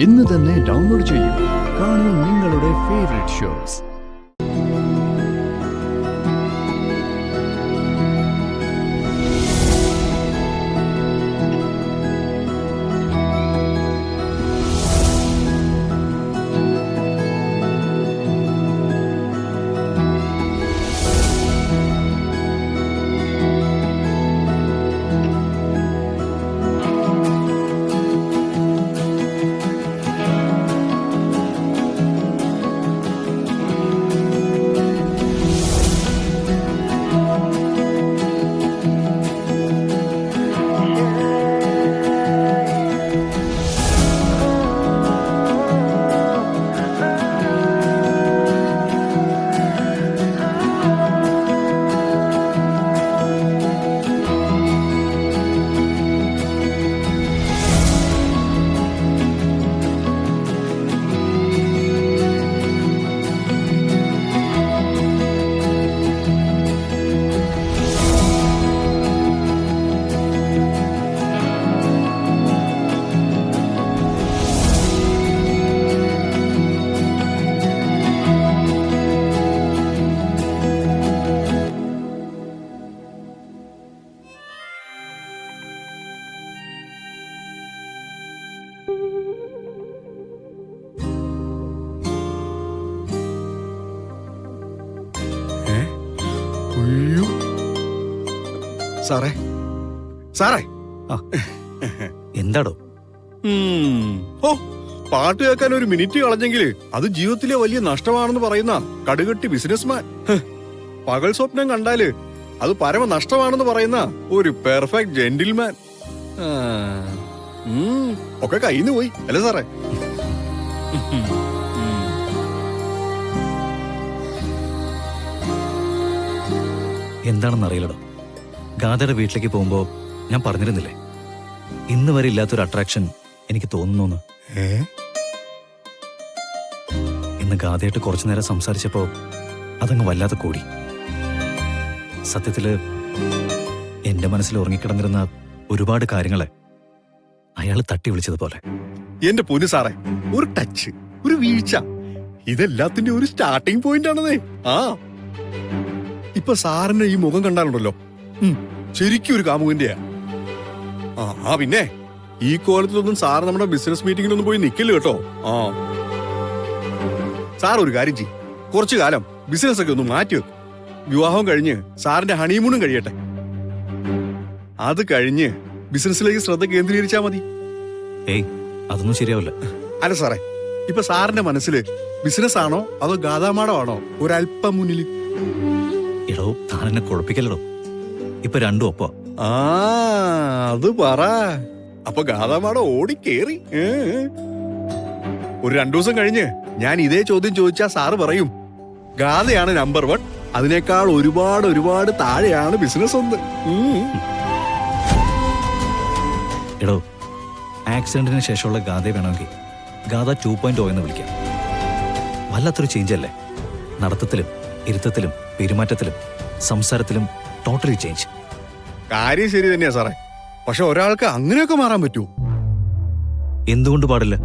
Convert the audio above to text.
ഇന്ന് തന്നെ ഡൗൺലോഡ് ചെയ്യൂ. കാണൂ നിങ്ങളുടെ ഫേവറേറ്റ് ഷോസ്. സാറേ സാറേ എന്താടോ? ഓ, പാട്ട് കേൾക്കാൻ ഒരു മിനിറ്റ് കളഞ്ഞെങ്കില് അത് ജീവിതത്തിലെ വലിയ നഷ്ടമാണെന്ന് പറയുന്ന കടുകട്ടി ബിസിനസ്മാൻ. പകൽ സ്വപ്നം കണ്ടാല് അത് പരമ നഷ്ടമാണെന്ന് പറയുന്ന ഒരു പെർഫെക്റ്റ് ജെന്റിൽമാൻ. ഒക്കെ കയ്യിന്ന് പോയി അല്ലേ സാറേ? എന്താണെന്ന് അറിയില്ലടോ. ഗാഥയുടെ വീട്ടിലേക്ക് പോകുമ്പോ ഞാൻ പറഞ്ഞിരുന്നില്ലേ, ഇന്ന് വരെ ഇല്ലാത്തൊരു അട്രാക്ഷൻ എനിക്ക് തോന്നുന്നു. ഇന്ന് ഗാഥയായിട്ട് കുറച്ചു നേരം സംസാരിച്ചപ്പോ അതങ്ങ് വല്ലാതെ കൂടി. സത്യത്തില് എന്റെ മനസ്സിൽ ഉറങ്ങിക്കിടന്നിരുന്ന ഒരുപാട് കാര്യങ്ങളെ അയാൾ തട്ടി വിളിച്ചതുപോലെ. എന്റെ പൊന്നു സാറേ, ഒരു ടച്ച്, ഒരു വീഴ്ച, ഇതെല്ലാത്തിന്റെ ഒരു സ്റ്റാർട്ടിംഗ് പോയിന്റ് ആണെന്നേ. ഇപ്പൊ സാറിന്റെ ഈ മുഖം കണ്ടാലുണ്ടല്ലോ, ശരിക്കും ഒരു കാമുകന്റെയാ. പിന്നെ ഈ കോലത്തിലൊന്നും സാർ നമ്മുടെ ബിസിനസ് മീറ്റിംഗിലൊന്നും പോയി നിക്കില്ല കേട്ടോ. സാർ ഒരു കാര്യം ചെയ്യും, കുറച്ചു കാലം ബിസിനസ് ഒക്കെ ഒന്ന് മാറ്റി വെക്കും. വിവാഹം കഴിഞ്ഞ് സാറിന്റെ ഹണിമൂണും കഴിയട്ടെ. അത് കഴിഞ്ഞ് ബിസിനസ്സിലേക്ക് ശ്രദ്ധ കേന്ദ്രീകരിച്ചാ മതി. ഏയ്, അതൊന്നും ശരിയാവില്ല. അല്ല സാറേ, ഇപ്പൊ സാറിന്റെ മനസ്സിൽ ബിസിനസ് ആണോ അതോ ഗാഥാമാടോ ആണോ ഒരല്പം മുന്നില്? എടോ, താൻ എന്നെ കുഴപ്പിക്കല്ലോ. ഇപ്പൊ രണ്ടും ഒപ്പ. അത് പറ. അപ്പൊ ഗാഥാമാടോ ഓടിക്കേറി. ഒരു 2 ദിവസം കഴിഞ്ഞ് ഞാൻ ഇതേ ചോദ്യം ചോദിച്ചാ സാറ് പറയും ഗാഥയാണ് നമ്പർ 1, അതിനേക്കാൾ ഒരുപാട് ഒരുപാട് താഴെയാണ് ബിസിനസ് ഒന്ന്. എടോ, ആക്സിഡന്റിന് ശേഷമുള്ള ഗാഥ വേണമെങ്കിൽ ഗാഥ 2.0 എന്ന് വിളിക്കാം. വല്ലാത്തൊരു ചേഞ്ച് അല്ലേ? നടത്തത്തിലും ഇരുത്തത്തിലും പെരുമാറ്റത്തിലും സംസാരത്തിലും ടോട്ടലി ചേഞ്ച്. കാര്യം ശരി തന്നെയാ സാറേ, പക്ഷെ ഒരാൾക്ക് അങ്ങനെയൊക്കെ മാറാൻ പറ്റുമോ? എന്തുകൊണ്ട് പാടില്ല?